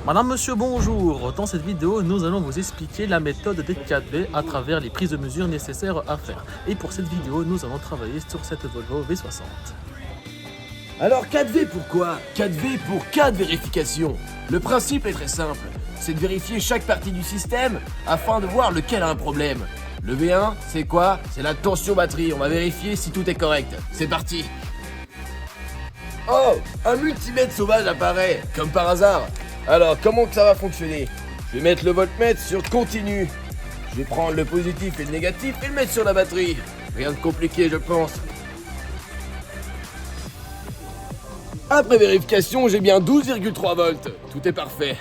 Madame, monsieur, bonjour. Dans cette vidéo, nous allons vous expliquer la méthode des 4V à travers les prises de mesure nécessaires à faire. Et pour cette vidéo, nous allons travailler sur cette Volvo V60. Alors 4V pourquoi? 4V pour 4 vérifications. Le principe est très simple, c'est de vérifier chaque partie du système afin de voir lequel a un problème. Le V1, c'est quoi? C'est la tension batterie, on va vérifier si tout est correct. C'est parti. Oh, un multimètre sauvage apparaît, comme par hasard. Alors, comment que ça va fonctionner? Je vais mettre le voltmètre sur continu. Je vais prendre le positif et le négatif et le mettre sur la batterie. Rien de compliqué, je pense. Après vérification, j'ai bien 12,3 volts. Tout est parfait.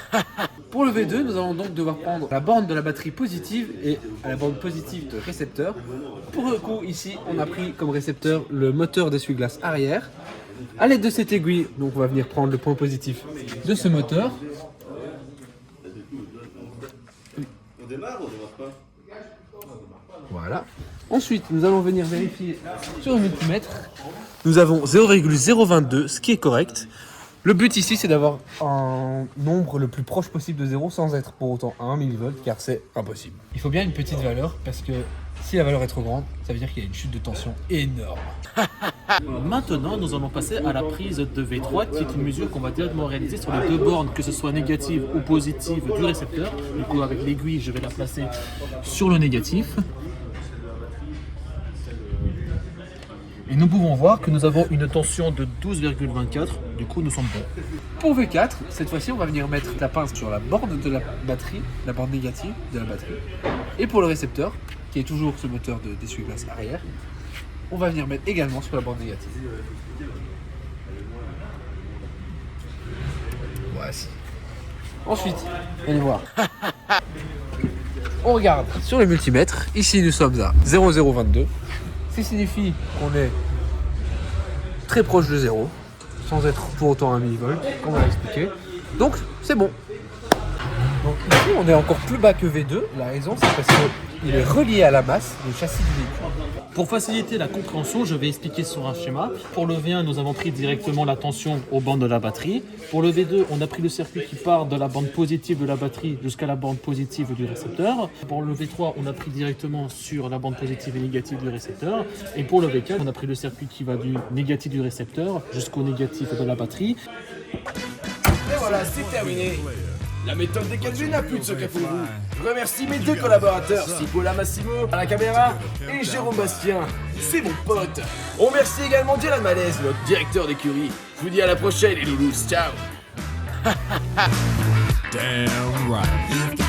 Pour le V2, nous allons donc devoir prendre la borne de la batterie positive et la borne positive de récepteur. Pour le coup, ici, on a pris comme récepteur le moteur d'essuie-glace arrière. À l'aide de cette aiguille, donc on va venir prendre le point positif de ce moteur. Voilà. Ensuite, nous allons venir vérifier sur le multimètre. Nous avons 0,022, ce qui est correct. Le but ici, c'est d'avoir un nombre le plus proche possible de 0 sans être pour autant à 1 mV, car c'est impossible. Il faut bien une petite valeur, parce que si la valeur est trop grande, ça veut dire qu'il y a une chute de tension énorme. Maintenant, nous allons passer à la prise de V3, qui est une mesure qu'on va directement réaliser sur les deux bornes, que ce soit négative ou positive du récepteur. Du coup, avec l'aiguille, je vais la placer sur le négatif. Et nous pouvons voir que nous avons une tension de 12,24, du coup nous sommes bons. Pour V4, cette fois-ci, on va venir mettre la pince sur la borne de la batterie, la borne négative de la batterie. Et pour le récepteur, qui est toujours ce moteur d'essuie-glace arrière, on va venir mettre également sur la borne négative. Voici. Ensuite, allez voir. On regarde sur le multimètre. Ici, nous sommes à 0,022. Ce qui signifie qu'on est très proche de 0, sans être pour autant un millivolt, comme on l'a expliqué. Donc, c'est bon. Donc ici, on est encore plus bas que V2. La raison, c'est parce qu'il est relié à la masse du châssis du véhicule. Pour faciliter la compréhension, je vais expliquer sur un schéma. Pour le V1, nous avons pris directement la tension aux bandes de la batterie. Pour le V2, on a pris le circuit qui part de la bande positive de la batterie jusqu'à la bande positive du récepteur. Pour le V3, on a pris directement sur la bande positive et négative du récepteur. Et pour le V4, on a pris le circuit qui va du négatif du récepteur jusqu'au négatif de la batterie. Et voilà, c'est terminé. La méthode des 4V n'a plus de secret pour vous. Je remercie mes deux collaborateurs, Cipolla Massimo à la caméra et Jérôme Bastien, c'est mon pote. On remercie également Dylan Malaise, notre directeur d'écurie. Je vous dis à la prochaine les loulous, ciao. Damn right.